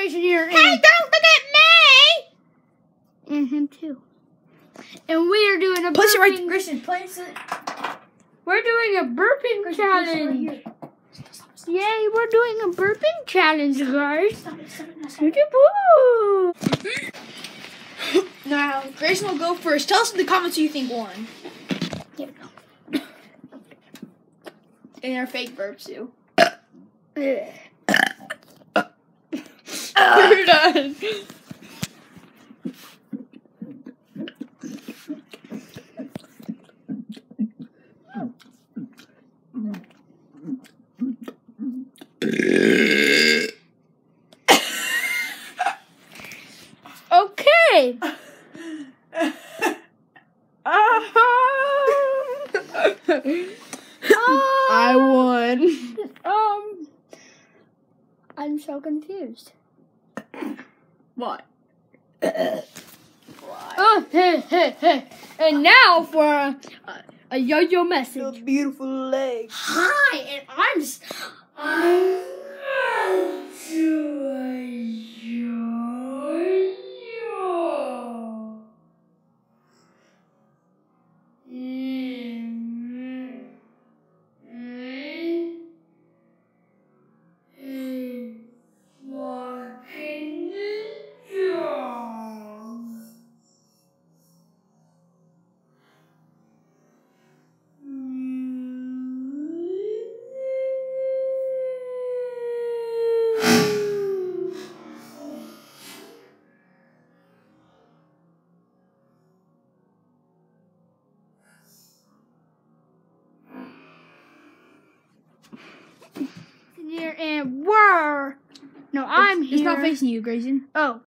Grayson here. Hey, don't look at me! And him too. And we are doing a Place it right, burping. Grayson. Place it. We're doing a burping Grayson, challenge. place it right here. Yay, we're doing a burping challenge, guys. Stop it. Woo! Now, Grayson will go first. Tell us in the comments who you think won. Here And our fake burps too. we We're done. Okay. I won. I'm so confused. What? Oh, hey. And now for a yo-yo message. Beautiful legs. Hi, and I'm here and I'm here. It's not facing you, Grayson. Oh,